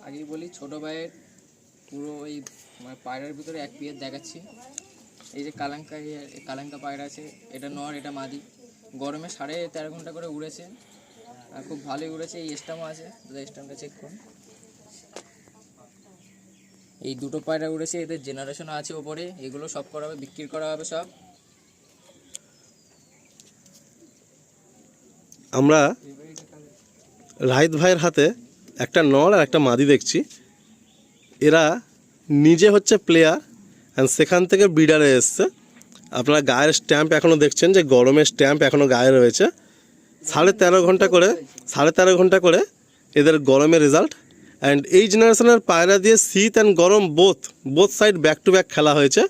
আগে বলি ছোট ভাইয়ের পুরো ওই মানে পায়রার ভিতরে এক পিয়ার দেখাচ্ছি। এই যে কালাঙ্কা পায়রা আছে, এটা নর, এটা মাদি। গরমে 13.5 ঘন্টা করে উড়েছে, আর খুব ভালোই উড়েছে। এই স্টামও আছে, স্টামটা চেক করুন। এই দুটো পায়রা উড়েছে, এদের জেনারেশনও আছে ওপরে। এগুলো সব করা হবে, বিক্রি করা হবে সব। আমরা রাহিত ভাইয়ের হাতে একটা নর আর একটা মাদি দেখছি। এরা নিজে হচ্ছে প্লেয়ার অ্যান্ড সেখান থেকে ব্রিডারে এসছে। আপনারা গায়ের স্ট্যাম্প এখনও দেখছেন যে গরমের স্ট্যাম্প এখনও গায়ে রয়েছে। 13.5 ঘন্টা করে এদের গরমের রেজাল্ট। অ্যান্ড এই জেনারেশনের পায়রা দিয়ে শীত অ্যান্ড গরম both side back to back খেলা হয়েছে।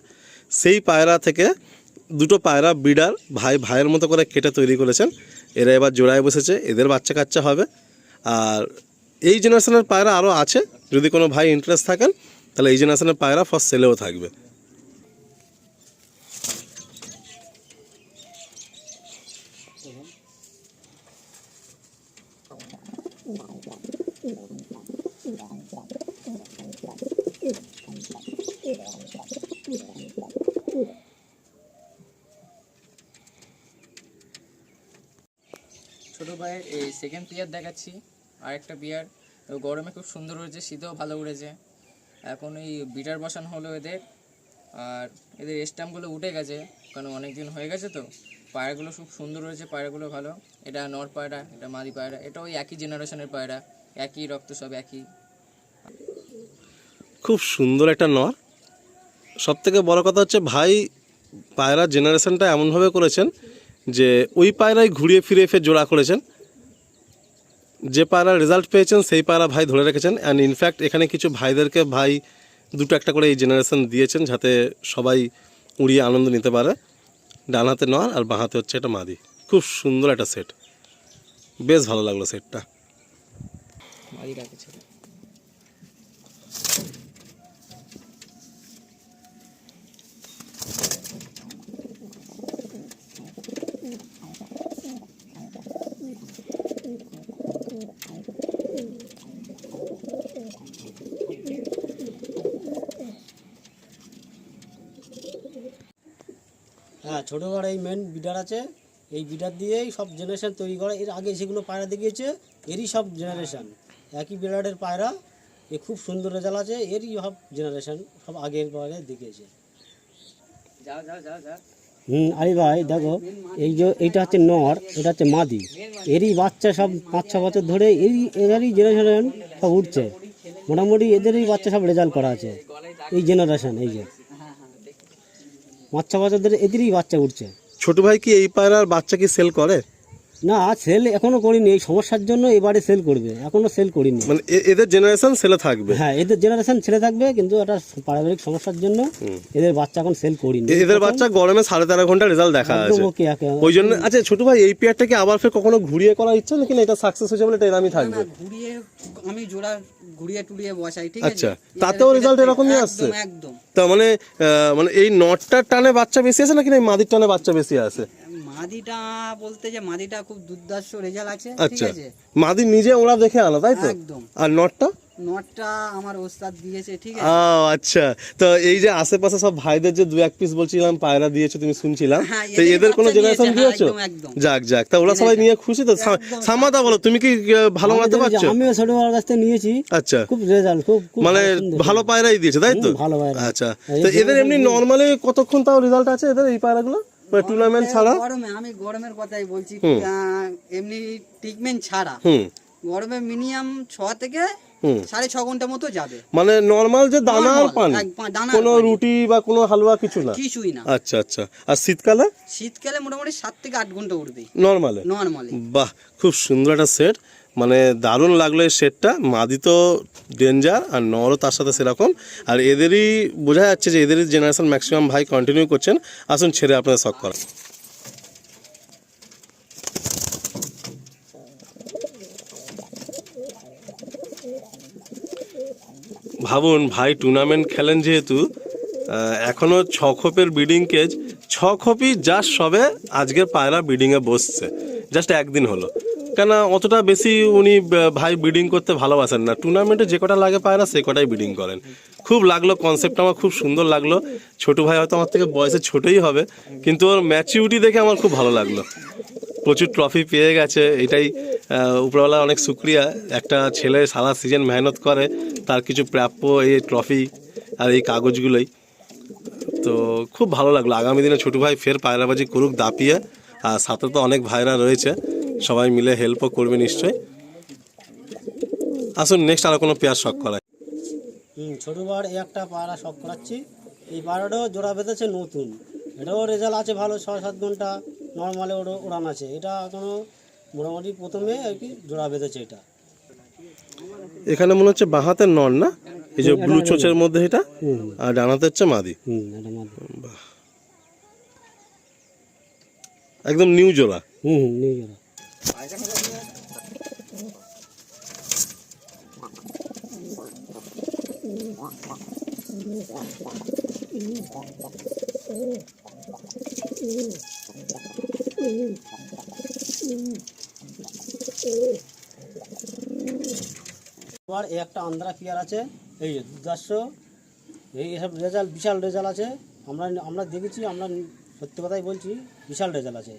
সেই পায়রা থেকে দুটো পায়রা ব্রিডার ভাইয়ের মতো করে কেটে তৈরি করেছেন। এরা এবার জোড়ায় বসেছে, এদের বাচ্চা কাচ্চা হবে। আর এই জেনারেশনের পায়রা আরও আছে, যদি কোনো ভাই ইন্টারেস্ট থাকেন তাহলে এই জেনারেশনের পায়রা ফার্স্ট সেলেও থাকবে। ছোট ভাইয়ের এই সেকেন্ড পিয়ার দেখাচ্ছি, আরেকটা পিয়ার। গরমে খুব সুন্দর উড়েছে, শীতেও ভালো উড়েছে। এখন এই বিটার বসানো হলো এদের। আর এদের স্ট্যাম্পগুলো উঠে গেছে, কারণ অনেক দিন হয়ে গেছে তো। পায়রাগুলো খুব সুন্দর হয়েছে, পায়রাগুলো ভালো। এটা নর পায়রা, এটা মাদি পায়রা। এটা ওই একই জেনারেশনের পায়রা, একই রক্ত, সব একই। খুব সুন্দর একটা নর। সব থেকে বড় কথা হচ্ছে ভাই পায়রা জেনারেশনটা এমনভাবে করেছেন যে ওই পায়রাই ঘুরিয়ে ফিরিয়ে ফের জোড়া করেছেন। যে পায়রা রেজাল্ট পেয়েছেন সেই পায়রা ভাই ধরে রেখেছেন। অ্যান্ড ইনফ্যাক্ট এখানে কিছু ভাইদেরকে ভাই দুটো একটা করে এই জেনারেশন দিয়েছেন, যাতে সবাই উড়িয়ে আনন্দ নিতে পারে। ডান হাতে নর আর বাঁ হাতে হচ্ছে একটা মাদি। খুব সুন্দর একটা সেট, বেশ ভালো লাগলো সেটটা। মাদি রাখেছে। হ্যাঁ, ছোটো বড় এই মেন বিডার আছে। এই বিডার দিয়েই সব জেনারেশন তৈরি করে। এর আগে যেগুলো পায়রা দেখিয়েছে এরই সব জেনারেশন, একই বিডারের পায়রা। এ খুব সুন্দর রেজাল্ট আছে, এরই সব জেনারেশন, সব আগের পায়রা দেখিয়েছে। আরে ভাই দেখো, এই যে এইটা হচ্ছে নর, এটা হচ্ছে মাদি। এরই বাচ্চা সব 5-6 বছর ধরে এদেরই জেনারেশন সব উঠছে। মোটামুটি এদেরই বাচ্চা সব রেজাল্ট করা আছে। এই জেনারেশন, এই যে 5-6 বছর ধরে এদেরই বাচ্চা উঠছে। ছোট ভাই কি এই পায়রার বাচ্চা কি সেল করে? না, সেল এখনো করিনি। এই সমস্যার জন্য এবারে সেল করবে, এখনো সেল করিনি। মানে এদের জেনারেশন সেলে থাকবে? হ্যাঁ, এদের জেনারেশন ছেলে থাকবে, কিন্তু একটা পারিবারিক সমস্যার জন্য এদের বাচ্চা এখন সেল করিনি। এদের বাচ্চা গরমে 13.5 ঘন্টা রেজাল্ট দেখা আছে ওই জন্য। আচ্ছা ছোট ভাই, এই পেয়ারটা কি আবার ফের কখনো ঘুরিয়ে করার ইচ্ছা, নাকি এটা সাকসেস হয়েছে বলে এটা এরকমই থাকবে? ঘুরিয়ে আমি জোড়া ঘুরিয়ে টুরিয়ে বসাই, ঠিক আছে? আচ্ছা, তাতেও রেজাল্ট এরকমই আসছে? একদম। তার মানে এই নটটার টানে বাচ্চা বেশি আছে নাকি এই মাদির টানে বাচ্চা বেশি আছে? মাদিটা বলতে যে মাদিটা খুব দুর্দান্ত রেজাল্ট আছে, ঠিক আচ্ছা, আছে? মাদি নিজে ওরা দেখে আনা, তাই তো? একদম। আর নটটা? নটটা আমার ওস্তাদ দিয়েছে, ঠিক আছে? আচ্ছা, তো এই যে আশেপাশে সব ভাইদের যে 2-1 পিস বলছিলাম পায়রা দিয়েছো, তুমি শুনছিলাম, হ্যাঁ, তো এদের কোনো জেনারেশন দিয়েছো? একদম। যাক, তা ওরা সবাই নিয়ে খুশি তো? সামাদা বলো, তুমি কি ভালো মানাতে পারছো? আমিও ছোট বড় কাছ থেকে নিয়েছি। আচ্ছা, খুব রেজাল্ট, খুব মানে ভালো পায়রাই দিয়েছে, তাই তো? ভালো পায়রা। আচ্ছা, তো এদের এমনি নরমালি কতক্ষণ তাও রেজাল্ট আছে এদের এই পায়রাগুলো, টুর্নামেন্ট ছাড়া? আমি গরমের কথাই বলছি, এমনি ট্রিটমেন্ট ছাড়া গরমে মিনিমাম 6 থেকে 6.5 ঘন্টা মতো যাবে। মানে নরমাল যে দানা আর পানি, কোনো রুটি বা কোনো হালুয়া কিছু না? কিছুই না। আচ্ছা। আর শীতকালে মোটামুটি 7 থেকে 8 ঘন্টা উঠবে নরমালি। বাহ, খুব সুন্দর একটা সেট, মানে দারুণ লাগলো এই সেটটা। মাদি তো ডেঞ্জার, আর নরও তার সাথে সেরকম। আর এদেরই বোঝা যাচ্ছে যে এদেরই জেনারেশন ম্যাক্সিমাম ভাই কন্টিনিউ করছেন। আসুন ছেড়ে আপনাদের শখ করা। ভাবুন ভাই টুর্নামেন্ট খেলেন যেহেতু, এখনও 6 খোপের ব্রিডিং কেজ, 6 খোপই জাস্ট সবে আজকের পায়রা ব্রিডিংয়ে বসছে, জাস্ট একদিন হলো। কেন অতটা বেশি উনি ভাই ব্রিডিং করতে ভালোবাসেন না, টুর্নামেন্টে যে কটা লাগে পায়রা সে কটাই ব্রিডিং করেন। খুব লাগলো কনসেপ্ট, আমার খুব সুন্দর লাগলো। ছোট ভাই হয়তো আমার থেকে বয়সে ছোটই হবে, কিন্তু ওর ম্যাচিউরিটি দেখে আমার খুব ভালো লাগলো। প্রচুর ট্রফি পেয়ে গেছে, এটাই উপরওয়ালা অনেক শুক্রিয়া। একটা ছেলে সারা সিজন মেহনত করে, তার কিছু প্রাপ্য এই ট্রফি আর এই কাগজগুলোই। তো খুব ভালো লাগলো। আগামী দিনে ছোটো ভাই ফের পায়রাবাজি করুক দাপিয়ে, আর সাথে তো অনেক ভাইরা রয়েছে, সবাই মিলে হেল্পও করবে নিশ্চয়ই। আসুন নেক্সট আর কোনো পেয়ার শখ করায়। ছোটোবার এই একটা পায়রা শখ করাচ্ছি। এই পায়রাটাও জোড়া বেঁধেছে নতুন, এটাও রেজাল্ট আছে ভালো, 6-7 ঘন্টা নর্মালে উড়ান আছে। এটা এখনও মোটামুটি প্রথমে আর কি জোড়া বেঁধেছে এটা। এখানে মনে হচ্ছে বাঁ হাতের নর না, এই যে ব্লু চোচের মধ্যে এটা, আর ডান হাতে হচ্ছে মাদি। বাহ, একদম নিউ জোড়া। নিউ জোড়া। আবার এই একটা আন্ধ্রা পেয়ার আছে, এই যে 1000, এই সব রেজাল্ট বিশাল রেজাল্ট আছে। আমরা দেখেছি, আমরা সত্যি কথাই বলছি, বিশাল রেজাল্ট আছে।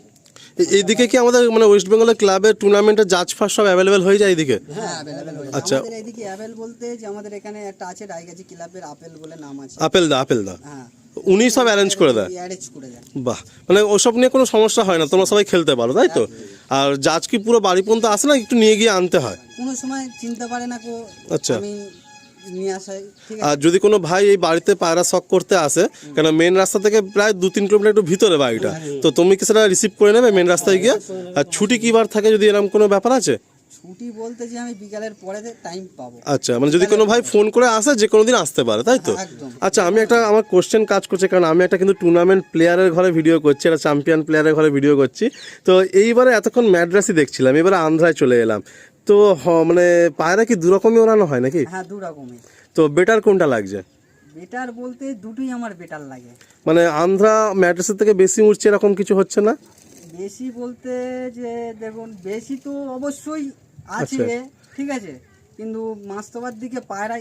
এইদিকে কি আমাদের মানে ওয়েস্ট বেঙ্গলের ক্লাবের টুর্নামেন্টের জাজ ফার্স্ট সব অ্যাভেলেবেল হয়ে যায় এইদিকে? হ্যাঁ অ্যাভেলেবেল হয়ে যায়। আচ্ছা। আমাদের এদিকে অ্যাভেল বলতে যে আমাদের এখানে একটা আছে রায়গাছি ক্লাবের আপেল বলে নাম আছে। আপেল দা হ্যাঁ, উনি সব অ্যারেঞ্জ করে দেয়? অ্যারেঞ্জ করে দেয়। বাহ, মানে ওসব নিয়ে কোনো সমস্যা হয় না, তোমরা সবাই খেলতে পারো তাই তো? আর জাজ কি পুরো বাড়ি পর্যন্ত আসে না, একটু নিয়ে গিয়ে আনতে হয়? কোনো সময় চিনতে পারে না কো, আচ্ছা। আমি নিয়ে আসাই, ঠিক আছে। আর যদি কোনো ভাই এই বাড়িতে পায়রা শখ করতে আসে, কেন মেন রাস্তা থেকে প্রায় 2-3 কিলোমিটার একটু ভিতরে বাড়িটা, তো তুমি কি সেটা রিসিভ করে নেবে মেন রাস্তায় গিয়ে? আর ছুটি কি বার থাকে, যদি এরকম কোনো ব্যাপার আছে? ছুটি বলতে যে আমি বিকালের পরে টাইম পাবো। আচ্ছা, মানে যদি কোনো ভাই ফোন করে আসে যে কোনো দিন আসতে পারে তাই তো? একদম। আচ্ছা, আমি একটা, আমার কোশ্চেন কাজ করছে, কারণ আমি একটা কিন্তু টুর্নামেন্ট প্লেয়ারের ঘরে ভিডিও করছি, একটা চ্যাম্পিয়ন প্লেয়ারের ঘরে ভিডিও করছি। তো এইবারে এতক্ষণ ম্যাড্রাসই দেখছিলাম, এবারে আন্ধ্রায় চলে এলাম। তো মানে পায়রা কি দুরকমই ওড়ানো হয় নাকি? হ্যাঁ, দু রকমই। তো বেটার কোনটা লাগছে? বেটার বলতে দুটোই আমার বেটার লাগে। মানে আন্ধ্রা ম্যাড্রাসের থেকে বেশি উঠছে এরকম কিছু হচ্ছে না? বেশি বলতে যে দেখুন, বেশি তো অবশ্যই আছে, ঠিক আছে, কিন্তু মাস্তবার দিকে পায়রা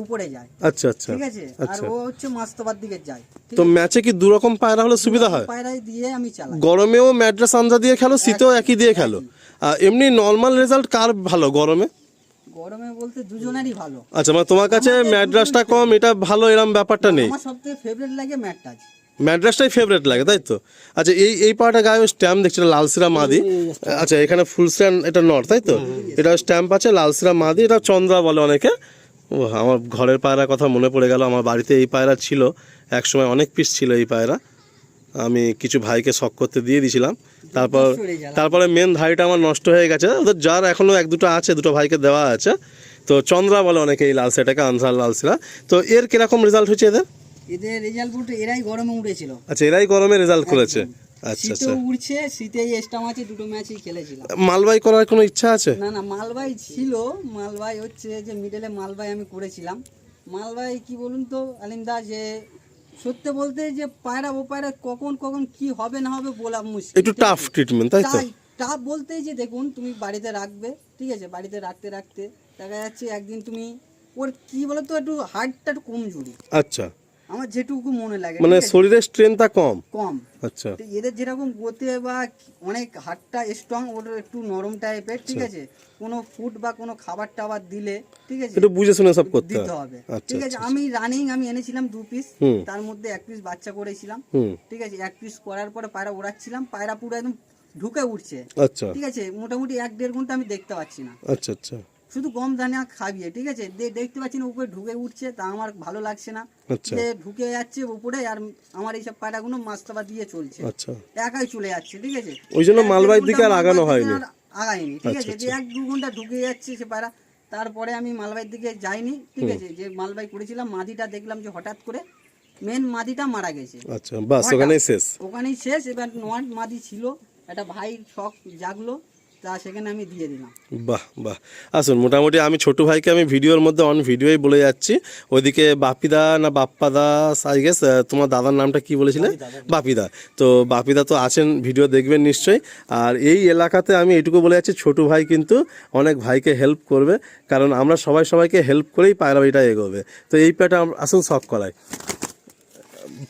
উপরে যায়। আচ্ছা আচ্ছা, ঠিক আছে, আর ও হচ্ছে মাস্তবার দিকে যায়। তো ম্যাচে কি দুরকম পায়রা হলে সুবিধা হয়? পায়রাই দিয়ে আমি চালাই। গরমেও ম্যাড্রাস আন্ধ্রা দিয়ে খেলো, শীতেও একই দিয়ে খেলো। এমনি নর্মাল রেজাল্ট কার ভালো গরমে? গরমে বলতে দুজনেরই ভালো। আচ্ছা, মানে তোমার কাছে ম্যাড্রাসটা কম, এটা ভালো, এরকম ব্যাপারটা নেই? আমার সবথেকে ফেভারিট লাগে ম্যাডটাজ। ম্যাড্রাসটাই ফেভারিট লাগে তাই তো? আচ্ছা, এই পাড়াটা গায়ে স্ট্যাম্প দেখছি, লালসিরা মাদি। আচ্ছা, এখানে ফুল স্ট্যান্ড, এটা নর তাই তো? এটা স্ট্যাম্প আছে লালসিরা মাদি, এটা চন্দ্রা বলে অনেকে। ও, আমার ঘরের পায়রার কথা মনে পড়ে গেল, আমার বাড়িতে এই পায়রা ছিল একসময়, অনেক পিস ছিল এই পায়রা, আমি কিছু ভাইকে শখ করতে দিয়ে দিয়েছিলাম। তারপরে মেন ধাড়িটা আমার নষ্ট হয়ে গেছে, ওদের যার এখনো 1-2টা আছে, 2টো ভাইকে দেওয়া আছে। তো চন্দ্রা বলে অনেকে এই লালসিরাটাকে, আনসার লালসিরা। তো এর কিরকম রেজাল্ট হয়েছে এদের রেজাল্ট বলতে এরাই গরমে উঠেছিল। আচ্ছা, এরাই গরমে রেজাল্ট করেছে। আচ্ছা আচ্ছা, শীতেও উড়ছে, শীতেই স্টাম আছে, দুটো ম্যাচই খেলেছিলাম। মালবাই করার কোনো ইচ্ছা আছে? না, মালবাই ছিল, মালবাই হচ্ছে যে মিডলে মালবাই আমি করেছিলাম। মালবাই কি বলুন তো আলিমদা, যে সত্যি বলতে যে পায়রা ও পায়রা কখন কি হবে না হবে বলা মুশকিল, একটু টাফ ট্রিটমেন্ট তাই তো? টাফ বলতে যে দেখুন, তুমি বাড়িতে রাখবে, ঠিক আছে, বাড়িতে রাখতে দেখা যাচ্ছে একদিন তুমি ওর কি বলো তো একটু হার্টটা একটু কমজোরি। আচ্ছা, আমার যেটুকু মনে লাগে, মানে শরীরের স্ট্রেংথটা কম। আচ্ছা, এদের যেরকম গতে বা অনেক হাড়টা স্ট্রং, ওর একটু নরম টাইপের, ঠিক আছে, কোনো ফুড বা কোনো খাবার টাবার দিলে, ঠিক আছে, একটু বুঝে শুনে সব করতে দিতে হবে। ঠিক আছে, আমি আমি এনেছিলাম 2 পিস, তার মধ্যে 1 পিস বাচ্চা করেছিলাম, ঠিক আছে, 1 পিস করার পরে পায়রা ওড়াচ্ছিলাম, পায়রা পুরো একদম ঢুকে উঠছে। আচ্ছা, ঠিক আছে, মোটামুটি 1-1.5 ঘন্টা আমি দেখতে পাচ্ছি না। আচ্ছা আচ্ছা, শুধু গম দানা খাবিয়ে, ঠিক আছে, দেখতে পাচ্ছি না উপরে ঢুকে উঠছে, তা আমার ভালো লাগছে না যে ঢুকে যাচ্ছে উপরে, আর আমার এইসব পায়রাগুলো মাছতাবা দিয়ে চলছে, আচ্ছা, একাই চলে যাচ্ছে। ঠিক আছে, ওই জন্য মালবাইয়ের দিকে আর আগানো হয়নি, আগাইনি। ঠিক আছে, যে 1-2 ঘন্টা ঢুকে যাচ্ছে সে পায়রা, তারপরে আমি মালবাইয়ের দিকে যাইনি। ঠিক আছে, যে মালবাই করেছিলাম, মাদিটা দেখলাম যে হঠাৎ করে মেন মাদিটা মারা গেছে। আচ্ছা, বাস ওখানেই শেষ। ওখানেই শেষ। এবার নয় মাদি ছিল, একটা ভাই শখ জাগলো, তা সেখানে আমি দিয়ে দিলাম। বাহ বাহ, আসুন মোটামুটি আমি ছোট ভাইকে আমি ভিডিওর মধ্যে অন ভিডিওই বলে যাচ্ছি। ওইদিকে বাপিদা না বাপ্পাদা, আই গেস তোমার দাদার নামটা কি বলেছিলে? বাপিদা। তো বাপিদা তো আছেন, ভিডিও দেখবেন নিশ্চয়ই। আর এই এলাকাতে আমি এটুকু বলে যাচ্ছি, ছোট ভাই কিন্তু অনেক ভাইকে হেল্প করবে, কারণ আমরা সবাইকে হেল্প করেই পায়রা বাড়িটা এগোবে। তো এই প্যাটা আসুন শখ করায়।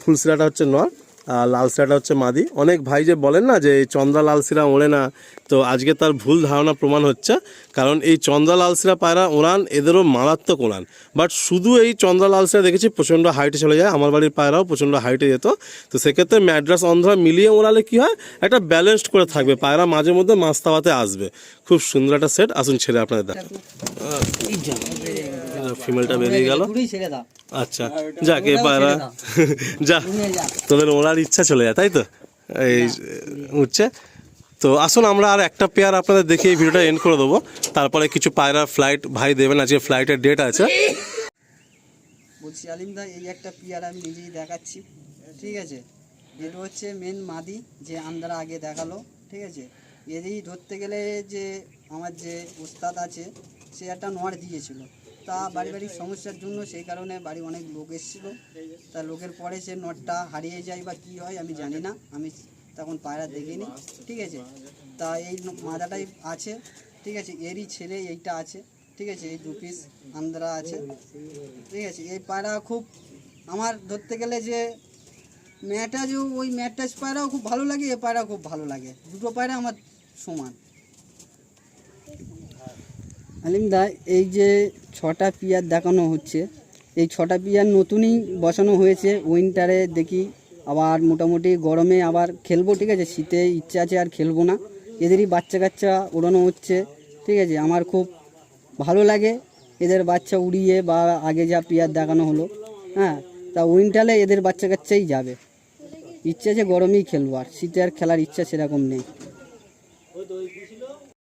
ফুলসিরাটা হচ্ছে নর আর লাল সিরাটা হচ্ছে মাদি। অনেক ভাই যে বলেন না যে এই চন্দ্রা লাল সিরা ওড়ে না, তো আজকে তার ভুল ধারণা প্রমাণ হচ্ছে। কারণ এই চন্দ্রা লাল সিরা পায়রা ওড়ান, এদেরও মারাত্মক ওড়ান। বাট শুধু এই চন্দ্রা লাল সিরা দেখেছি প্রচণ্ড হাইটে চলে যায়, আমার বাড়ির পায়রাও প্রচণ্ড হাইটে যেত। তো সেক্ষেত্রে ম্যাড্রাস অন্ধ্রা মিলিয়ে ওড়ালে কী হয়, একটা ব্যালেন্সড করে থাকবে, পায়রা মাঝে মধ্যে মাস্তাবাতে আসবে। খুব সুন্দর একটা সেট। আসুন ছেড়ে আপনাদের দেখা। ফিমেলটা বেরিয়ে গেল। পুরোই ছেড়ে দাও। আচ্ছা যাক, এ পায়রা যা তোদের ওড়ার ইচ্ছা চলে যায়, তাই তো এই উঠছে। তো আসুন আমরা আর একটা পেয়ার আপনাদের দেখে এই ভিডিওটা এন্ড করে দেবো। তারপরে কিছু পায়রা ফ্লাইট ভাই দেবেন, আজকে ফ্লাইটের ডেট আছে। বলছি আলিম দা, এই একটা পিয়ার আমি নিজেই দেখাচ্ছি, ঠিক আছে? এটা হচ্ছে মেন মাদি যে আমরা আগে দেখালো, ঠিক আছে? এরই ধরতে গেলে যে আমার যে ওস্তাদ আছে সে একটা নর দিয়েছিল, তা বাড়ির সমস্যার জন্য সেই কারণে বাড়ি অনেক লোক এসেছিলো, তা লোকের পরে সে নটটা হারিয়ে যায় বা কী হয় আমি জানি না, আমি তখন পায়রা দেখিনি, ঠিক আছে? তা এই মাদাটাই আছে, ঠিক আছে? এরই ছেলে এইটা আছে, ঠিক আছে? এই 2 পিস আন্দ্রা আছে, ঠিক আছে? এই পায়রা খুব আমার ধরতে গেলে যে ম্যাটাজ, ওই ম্যাটাজ পায়রাও খুব ভালো লাগে, এ পায়রা খুব ভালো লাগে, দুটো পায়রা আমার সমান। আলিমদা, এই যে 6টা পিয়ার দেখানো হচ্ছে, এই 6টা পিয়ার নতুনই বসানো হয়েছে। উইন্টারে দেখি আবার মোটামুটি গরমে আবার খেলবো, ঠিক আছে? শীতে ইচ্ছা আছে আর খেলবো না। এদেরই বাচ্চা কাচ্চা ওড়ানো হচ্ছে, ঠিক আছে? আমার খুব ভালো লাগে এদের বাচ্চা উড়িয়ে, বা আগে যা পিয়ার দেখানো হলো, হ্যাঁ, তা উইন্টারে এদের বাচ্চা কাচ্চাই যাবে। ইচ্ছা আছে গরমেই খেলবো, আর শীতে আর খেলার ইচ্ছা সেরকম নেই।